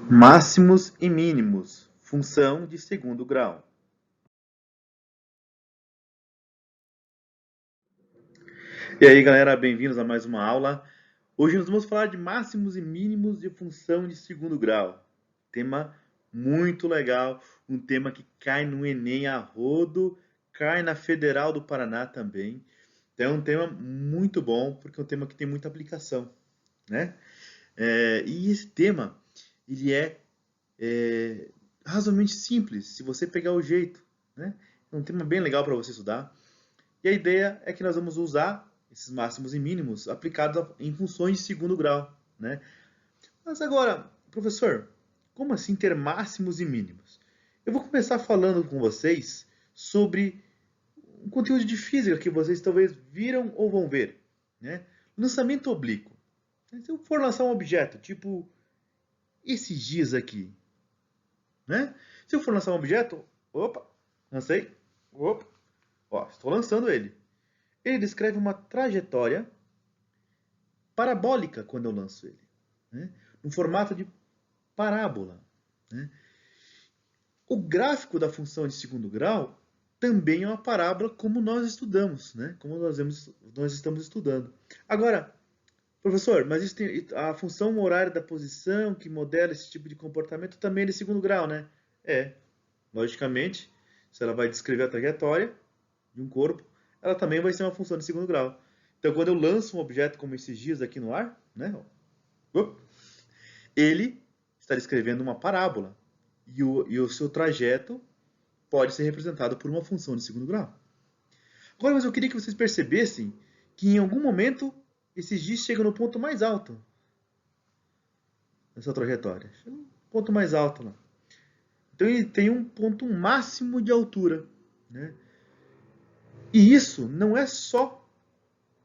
Máximos e mínimos, função de segundo grau. E aí, galera, bem-vindos a mais uma aula. Hoje nós vamos falar de máximos e mínimos de função de segundo grau. Tema muito legal, um tema que cai no Enem a rodo, cai na Federal do Paraná também. Então é um tema muito bom, porque é um tema que tem muita aplicação, né? E esse tema, ele é razoavelmente simples, se você pegar o jeito, né? É um tema bem legal para você estudar. E a ideia é que nós vamos usar esses máximos e mínimos aplicados em funções de segundo grau, né? Mas agora, professor, como assim ter máximos e mínimos? Eu vou começar falando com vocês sobre um conteúdo de física que vocês talvez viram ou vão ver, né? Lançamento oblíquo. Se eu for lançar um objeto, tipo esses dias aqui, né? Se eu for lançar um objeto, opa, lancei, opa, ó, estou lançando ele. Ele descreve uma trajetória parabólica quando eu lanço ele, né? No formato de parábola, né? O gráfico da função de segundo grau também é uma parábola como nós estudamos, né? Como nós estamos estudando. Agora, professor, mas isso tem, a função horária da posição que modela esse tipo de comportamento também é de segundo grau, né? É, logicamente, se ela vai descrever a trajetória de um corpo, ela também vai ser uma função de segundo grau. Então, quando eu lanço um objeto como esses dias aqui no ar, né? Ele está descrevendo uma parábola e o seu trajeto pode ser representado por uma função de segundo grau. Agora, mas eu queria que vocês percebessem que em algum momento esses dias chegam no ponto mais alto nessa trajetória. Chega no ponto mais alto lá. Então ele tem um ponto máximo de altura, né? E isso não é só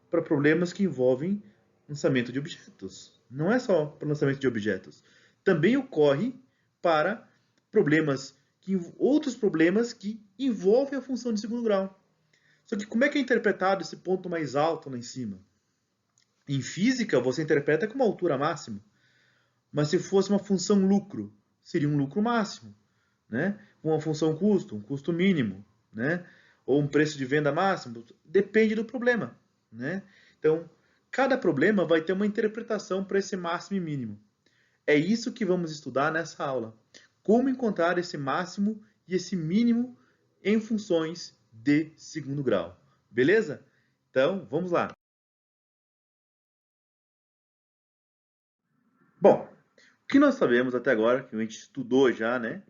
para problemas que envolvem lançamento de objetos. Não é só para lançamento de objetos. Também ocorre para outros problemas que envolvem a função de segundo grau. Só que como é que é interpretado esse ponto mais alto lá em cima? Em física, você interpreta como altura máxima. Mas se fosse uma função lucro, seria um lucro máximo, né? Uma função custo, um custo mínimo, né? Ou um preço de venda máximo, depende do problema, né? Então, cada problema vai ter uma interpretação para esse máximo e mínimo. É isso que vamos estudar nessa aula. Como encontrar esse máximo e esse mínimo em funções de segundo grau. Beleza? Então, vamos lá. Bom, o que nós sabemos até agora, que a gente estudou já, né?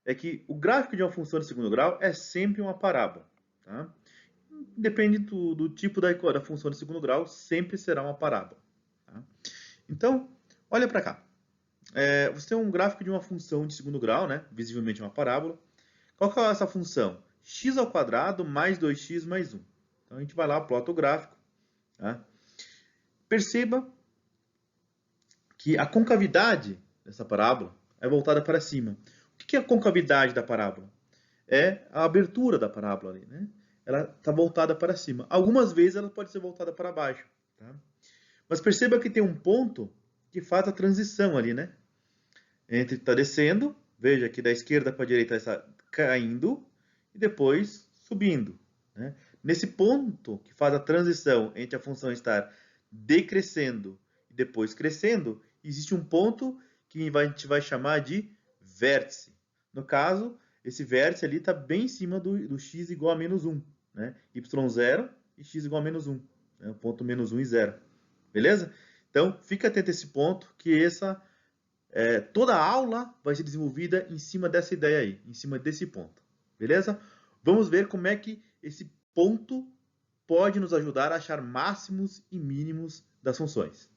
É que o gráfico de uma função de segundo grau é sempre uma parábola. Tá? Depende do tipo da função de segundo grau, sempre será uma parábola. Tá? Então, olha para cá. Você tem um gráfico de uma função de segundo grau, né? Visivelmente uma parábola. Qual que é essa função? X ao quadrado mais 2x mais 1. Então, a gente vai lá, plota o gráfico. Tá? Perceba que a concavidade dessa parábola é voltada para cima. O que é a concavidade da parábola? É a abertura da parábola ali, né? Ela está voltada para cima. Algumas vezes ela pode ser voltada para baixo. Tá? Mas perceba que tem um ponto que faz a transição ali, né? Entre está descendo, veja que da esquerda para a direita está caindo e depois subindo. Né? Nesse ponto que faz a transição entre a função estar decrescendo e depois crescendo, existe um ponto que a gente vai chamar de vértice. No caso, esse vértice ali está bem em cima do x igual a menos 1. Né? Y0 e x igual a menos 1. Né? O ponto menos 1 e 0. Beleza? Então, fica atento a esse ponto, que toda a aula vai ser desenvolvida em cima dessa ideia aí, em cima desse ponto. Beleza? Vamos ver como é que esse ponto pode nos ajudar a achar máximos e mínimos das funções.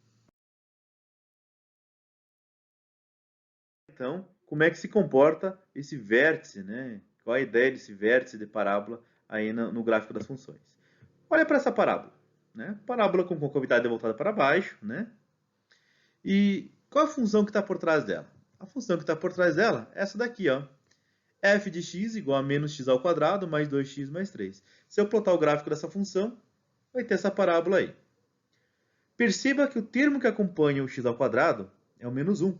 Então, como é que se comporta esse vértice, né? Qual a ideia desse vértice de parábola aí no gráfico das funções? Olha para essa parábola, né? Parábola com concavidade voltada para baixo, né? E qual a função que está por trás dela? A função que está por trás dela é essa daqui, ó. F de x igual a menos x ao quadrado mais 2x mais 3. Se eu plotar o gráfico dessa função, vai ter essa parábola aí. Perceba que o termo que acompanha o x ao quadrado é o menos 1.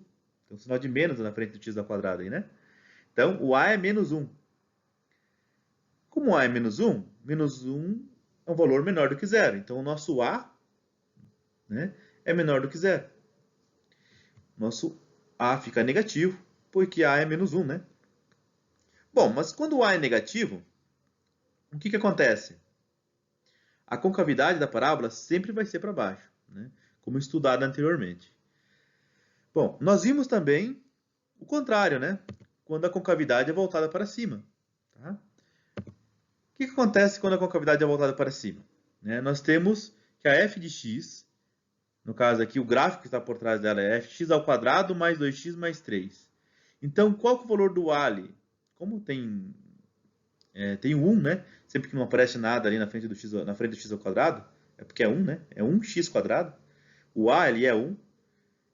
Tem um sinal de menos na frente do x ao quadrado aí, né? Então, o a é menos 1. Como o a é menos 1 é um valor menor do que zero. Então, o nosso a, né, é menor do que zero. Nosso a fica negativo, porque a é menos 1, né? Bom, mas quando o a é negativo, o que acontece? A concavidade da parábola sempre vai ser para baixo, né? Como estudado anteriormente. Bom, nós vimos também o contrário, né? Quando a concavidade é voltada para cima. Tá? O que acontece quando a concavidade é voltada para cima? Né? Nós temos que a f de x, no caso aqui o gráfico que está por trás dela é fx ao quadrado mais 2x mais 3. Então, qual que é o valor do a ali? Como tem o 1, né? Sempre que não aparece nada ali na frente do x ao quadrado, é porque é 1, né? É 1x quadrado. O a ali é 1.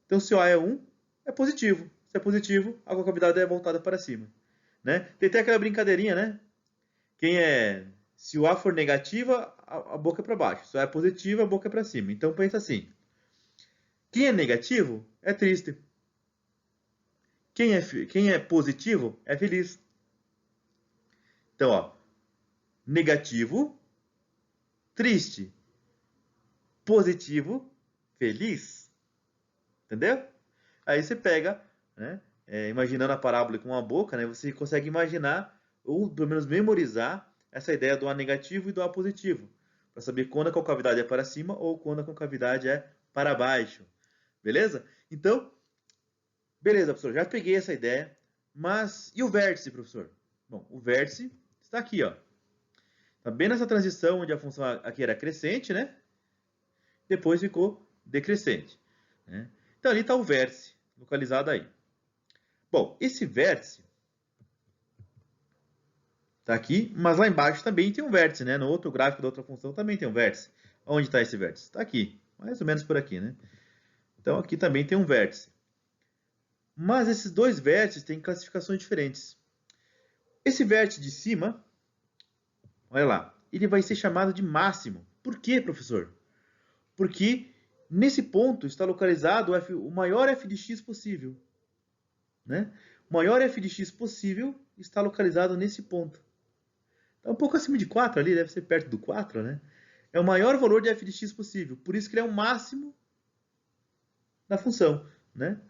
Então, se o a é 1, é positivo. Se é positivo, a concavidade é voltada para cima. Né? Tem até aquela brincadeirinha, né? Se o a for negativa, a boca é para baixo. Se o a é positiva, a boca é para cima. Então, pensa assim. Quem é negativo é triste. Quem é positivo é feliz. Então, ó, negativo, triste, positivo, feliz. Entendeu? Aí você pega, né, imaginando a parábola com uma boca, né, você consegue imaginar, ou pelo menos memorizar, essa ideia do A negativo e do A positivo. Para saber quando a concavidade é para cima ou quando a concavidade é para baixo. Beleza? Então, beleza, professor, já peguei essa ideia. Mas, e o vértice, professor? Bom, o vértice está aqui, ó. Está bem nessa transição onde a função aqui era crescente, né? Depois ficou decrescente. Né? Então, ali está o vértice, localizado aí. Bom, esse vértice está aqui, mas lá embaixo também tem um vértice, né? No outro gráfico da outra função também tem um vértice. Onde está esse vértice? Está aqui, mais ou menos por aqui, né? Então, aqui também tem um vértice. Mas esses dois vértices têm classificações diferentes. Esse vértice de cima, olha lá, ele vai ser chamado de máximo. Por quê, professor? Porque nesse ponto está localizado o maior f de x possível. Né? O maior f de x possível está localizado nesse ponto. Está um pouco acima de 4 ali, deve ser perto do 4, né? É o maior valor de f de x possível. Por isso que ele é o máximo da função. Né?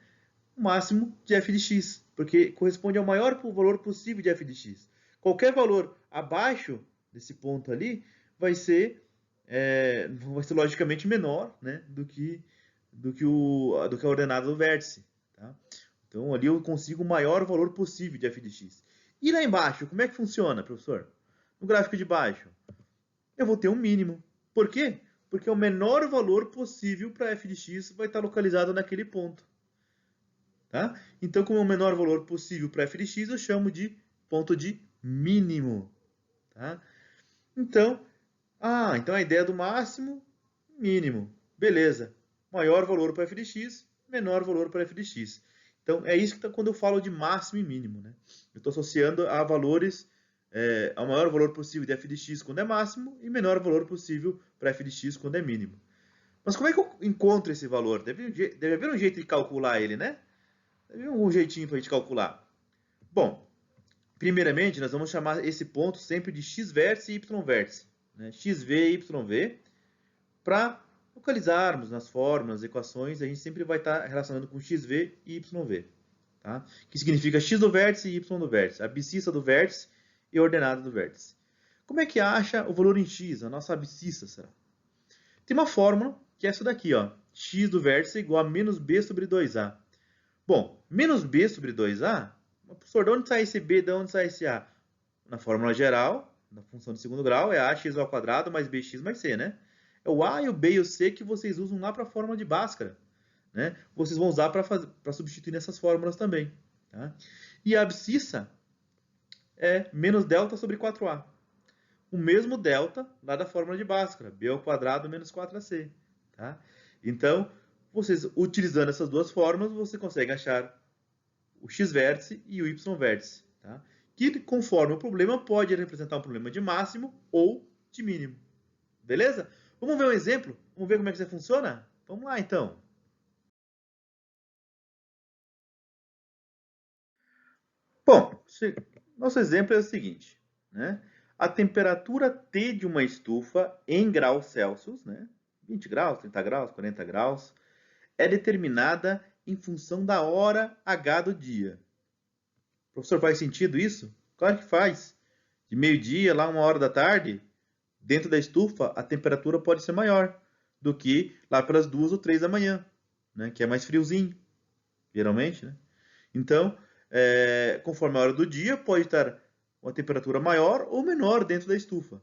O máximo de f de x, porque corresponde ao maior valor possível de f de x. Qualquer valor abaixo desse ponto ali vai ser logicamente menor, né, do que a ordenada do vértice. Tá? Então ali eu consigo o maior valor possível de f de x. E lá embaixo, como é que funciona, professor? No gráfico de baixo, eu vou ter um mínimo. Por quê? Porque o menor valor possível para f de x vai estar localizado naquele ponto. Tá? Então, como é o menor valor possível para f de x, eu chamo de ponto de mínimo. Tá? Então, então a ideia do máximo, mínimo. Beleza. Maior valor para f de x, menor valor para f de x. Então, é isso que quando eu falo de máximo e mínimo. Né? Eu estou associando a valores, ao maior valor possível de f de x quando é máximo e menor valor possível para f de x quando é mínimo. Mas como é que eu encontro esse valor? Deve haver um jeito de calcular ele, né? Deve haver um jeitinho para a gente calcular. Bom, primeiramente, nós vamos chamar esse ponto sempre de x-vértice e y-vértice. Né? xv e yv. Para localizarmos nas fórmulas, nas equações, a gente sempre vai estar relacionando com xv e yv. Tá? Que significa x do vértice e y do vértice. A abscissa do vértice e a ordenada do vértice. Como é que acha o valor em x, a nossa abscissa, será? Tem uma fórmula que é essa daqui, ó. X do vértice é igual a menos b sobre 2a. Bom, menos b sobre 2a, professor, de onde sai esse b, de onde sai esse a? Na fórmula geral, na função de segundo grau, é ax ao quadrado mais bx mais c, né? É o a, e o b e o c que vocês usam lá para a fórmula de Bhaskara. Né? Vocês vão usar para substituir nessas fórmulas também. Tá? E a abscissa é menos delta sobre 4a. O mesmo delta lá da fórmula de Bhaskara, b ao quadrado menos 4ac. Tá? Então, vocês utilizando essas duas fórmulas, você consegue achar o x-vértice e o y-vértice. Tá? Que, conforme o problema, pode representar um problema de máximo ou de mínimo. Beleza? Vamos ver um exemplo? Vamos ver como é que isso funciona? Vamos lá, então. Bom, nosso exemplo é o seguinte, né? A temperatura T de uma estufa em graus Celsius, né? 20 graus, 30 graus, 40 graus, é determinada em função da hora H do dia. Professor, faz sentido isso? Claro que faz. De meio-dia, lá 1 hora da tarde, dentro da estufa, a temperatura pode ser maior do que lá pelas 2 ou 3 da manhã, né? Que é mais friozinho, geralmente, né? Então, conforme a hora do dia, pode estar uma temperatura maior ou menor dentro da estufa.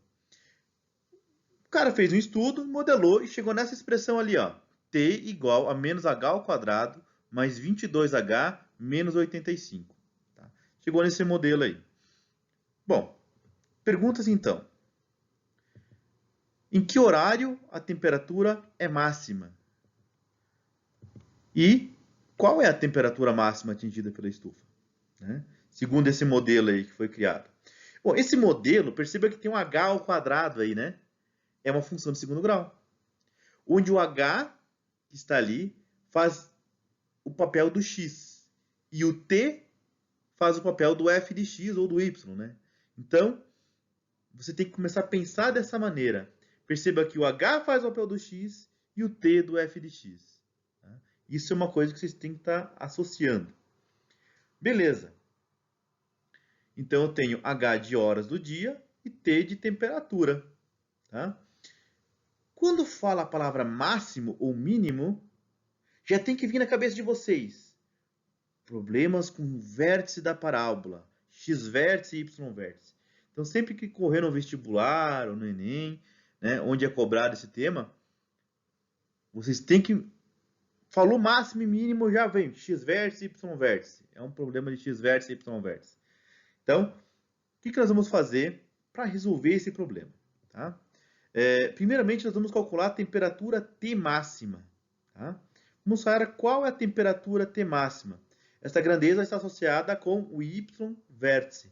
O cara fez um estudo, modelou e chegou nessa expressão ali, ó. T igual a menos H ao quadrado mais 22H menos 85. Tá? Chegou nesse modelo aí. Bom, perguntas então. Em que horário a temperatura é máxima? E qual é a temperatura máxima atingida pela estufa? Né? Segundo esse modelo aí que foi criado. Bom, esse modelo, perceba que tem um H ao quadrado aí, né? É uma função de segundo grau. Onde o H que está ali faz o papel do x. E o T faz o papel do f de x ou do y, né? Então, você tem que começar a pensar dessa maneira. Perceba que o H faz o papel do x e o T do f de x. Tá? Isso é uma coisa que vocês têm que estar associando. Beleza. Então, eu tenho H de horas do dia e T de temperatura. Tá? Quando fala a palavra máximo ou mínimo, já tem que vir na cabeça de vocês. Problemas com o vértice da parábola. X vértice e Y vértice. Então, sempre que correr no vestibular ou no Enem, né, onde é cobrado esse tema, vocês têm que... Falou máximo e mínimo, já vem X vértice e Y vértice. É um problema de X vértice e Y vértice. Então, o que nós vamos fazer para resolver esse problema? Tá? Primeiramente, nós vamos calcular a temperatura T máxima. Tá? Vamos saber qual é a temperatura T máxima. Essa grandeza está associada com o Y vértice.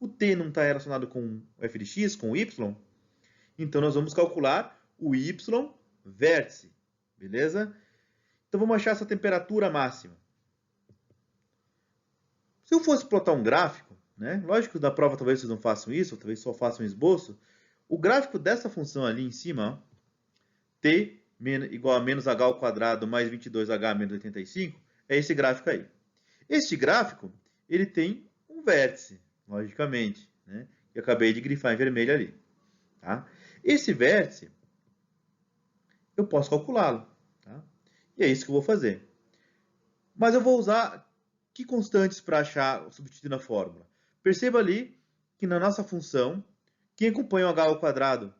O T não está relacionado com o f de x, com o Y. Então, nós vamos calcular o Y vértice. Beleza? Então, vamos achar essa temperatura máxima. Se eu fosse plotar um gráfico, né? Lógico que na prova talvez vocês não façam isso, ou talvez só façam um esboço. O gráfico dessa função ali em cima, ó, T igual a menos H ao quadrado mais 22H menos 85, é esse gráfico aí. Este gráfico, ele tem um vértice, logicamente, né? Que eu acabei de grifar em vermelho ali. Tá? Esse vértice, eu posso calculá-lo. Tá? E é isso que eu vou fazer. Mas eu vou usar que constantes para achar, substituir na fórmula? Perceba ali que na nossa função, quem acompanha o h ao quadrado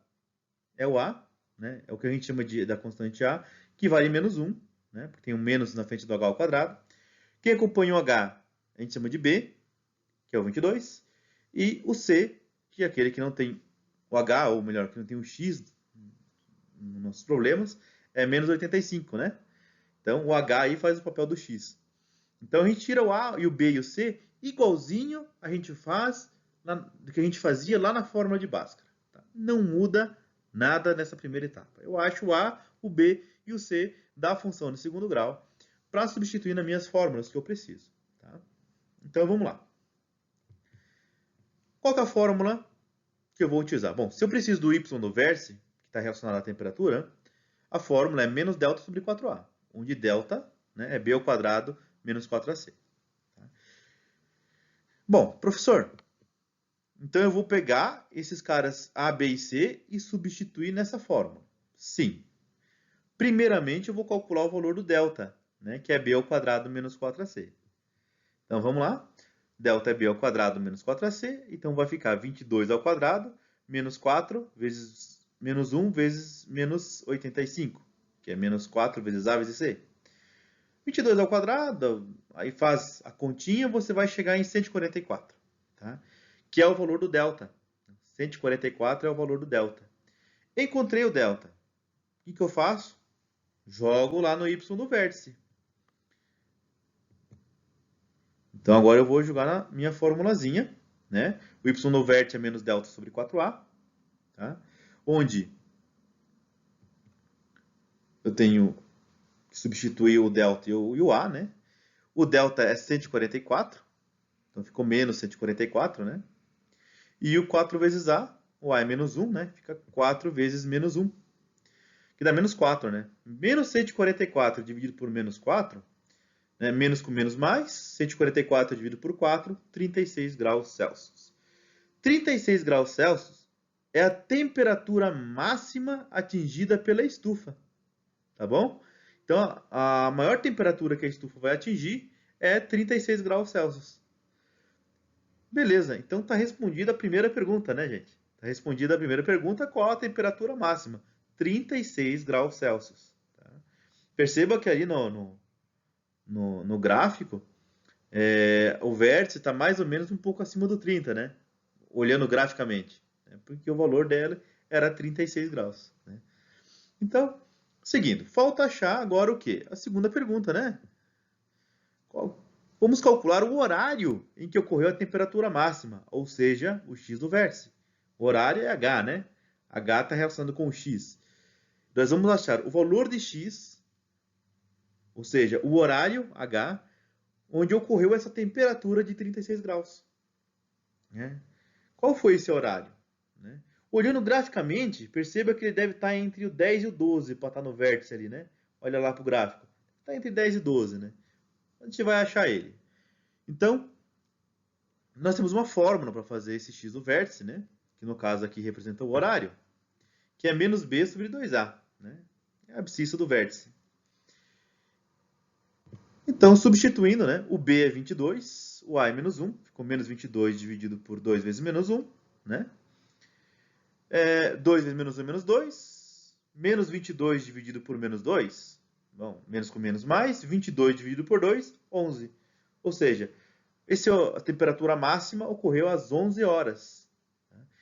é o a, né? É o que a gente chama da constante a, que vale menos 1, né? Porque tem um menos na frente do h ao quadrado. Quem acompanha o h, a gente chama de b, que é o 22. E o c, que é aquele que não tem o h, ou melhor, que não tem o x nos nossos problemas, é menos 85, né? Então, o h aí faz o papel do x. Então, a gente tira o a e o b e o c igualzinho a gente faz do que a gente fazia lá na fórmula de Bhaskara. Tá? Não muda nada nessa primeira etapa. Eu acho o a, o b e o c da função de segundo grau para substituir nas minhas fórmulas que eu preciso. Tá? Então, vamos lá. Qual que é a fórmula que eu vou utilizar? Bom, se eu preciso do y do vértice, que está relacionado à temperatura, a fórmula é menos delta sobre 4a, onde delta, né, é b ao quadrado menos 4ac. Tá? Bom, professor, então eu vou pegar esses caras a, b e c e substituir nessa fórmula. Sim. Primeiramente, eu vou calcular o valor do delta, né, que é b ao quadrado menos 4ac. Então, vamos lá. Delta é b ao quadrado menos 4ac, então vai ficar 22 ao quadrado menos 4 vezes menos 1 vezes menos 85, que é menos 4 vezes a vezes c. 22 ao quadrado, aí faz a continha, você vai chegar em 144, tá? Que é o valor do delta. 144 é o valor do delta. Encontrei o delta. O que eu faço? Jogo lá no y do vértice. Então, agora eu vou jogar na minha formulazinha, né? O y no vértice é menos delta sobre 4a, tá? Onde eu tenho que substituir o delta e o a, né? O delta é 144, Então ficou menos 144, né? E o 4 vezes A, o A é menos 1, né? Fica 4 vezes menos 1, que dá menos 4, né? Menos 144 dividido por menos 4, né? Menos com menos mais, 144 dividido por 4, 36 graus Celsius. 36 graus Celsius é a temperatura máxima atingida pela estufa, tá bom? Então, a maior temperatura que a estufa vai atingir é 36 graus Celsius. Beleza, então está respondida a primeira pergunta, né, gente? Está respondida a primeira pergunta, qual a temperatura máxima? 36 graus Celsius. Tá? Perceba que ali no gráfico, o vértice está mais ou menos um pouco acima do 30, né? Olhando graficamente. Né? Porque o valor dela era 36 graus. Né? Então, seguindo, falta achar agora o quê? A segunda pergunta, né? Vamos calcular o horário em que ocorreu a temperatura máxima, ou seja, o x do vértice. O horário é h, né? H está relacionado com o x. Nós vamos achar o valor de x, ou seja, o horário h, onde ocorreu essa temperatura de 36 graus. Né? Qual foi esse horário? Né? Olhando graficamente, perceba que ele deve estar entre o 10 e o 12 para estar no vértice ali, né? Olha lá para o gráfico. Está entre 10 e 12, né? A gente vai achar ele. Então, nós temos uma fórmula para fazer esse x do vértice, né? Que no caso aqui representa o horário, que é menos b sobre 2a. Né? É a abscissa do vértice. Então, substituindo, né? O b é 22, o a é menos 1, ficou menos 22 dividido por 2 vezes menos 1, né? 2 vezes menos 1 é menos 2, menos 22 dividido por menos 2, bom, menos com menos mais, 22 dividido por 2, 11. Ou seja, a temperatura máxima ocorreu às 11 horas.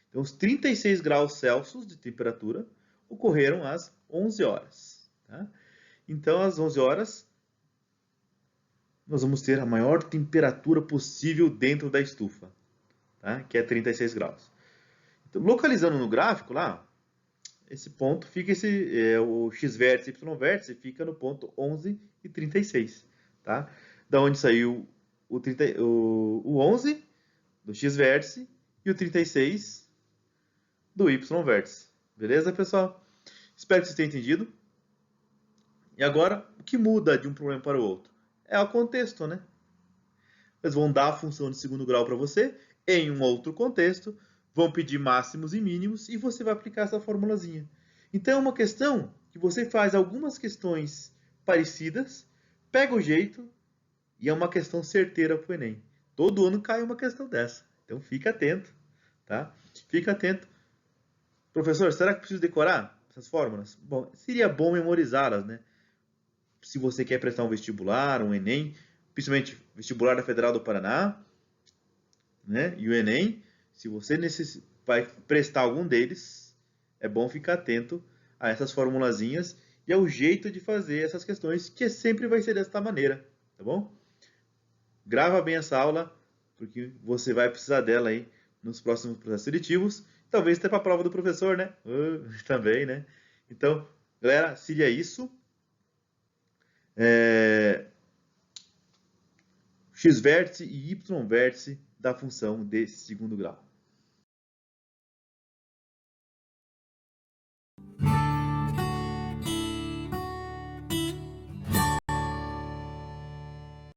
Então, os 36 graus Celsius de temperatura ocorreram às 11 horas. Tá? Então, às 11 horas, nós vamos ter a maior temperatura possível dentro da estufa, tá? Que é 36 graus. Então, localizando no gráfico lá, esse ponto fica o x-vértice e y-vértice fica no ponto 11 e 36. Tá? Da onde saiu o 11 do x-vértice e o 36 do y-vértice. Beleza, pessoal? Espero que vocês tenham entendido. E agora, o que muda de um problema para o outro? É o contexto, né? Eles vão dar a função de segundo grau para você em um outro contexto, vão pedir máximos e mínimos e você vai aplicar essa formulazinha. Então é uma questão que você faz algumas questões parecidas, pega o jeito e é uma questão certeira para o Enem. Todo ano cai uma questão dessa. Então fica atento, tá? Fica atento. Professor, será que preciso decorar essas fórmulas? Bom, seria bom memorizá-las, né? Se você quer prestar um vestibular, um Enem, principalmente vestibular da Federal do Paraná, né? E o Enem, se você vai prestar algum deles, é bom ficar atento a essas formulazinhas e ao jeito de fazer essas questões, que sempre vai ser desta maneira, tá bom? Grava bem essa aula, porque você vai precisar dela aí nos próximos processos seletivos, talvez até para a prova do professor, né? Também, né? Então, galera, seria isso. X-vértice e Y-vértice da função de segundo grau.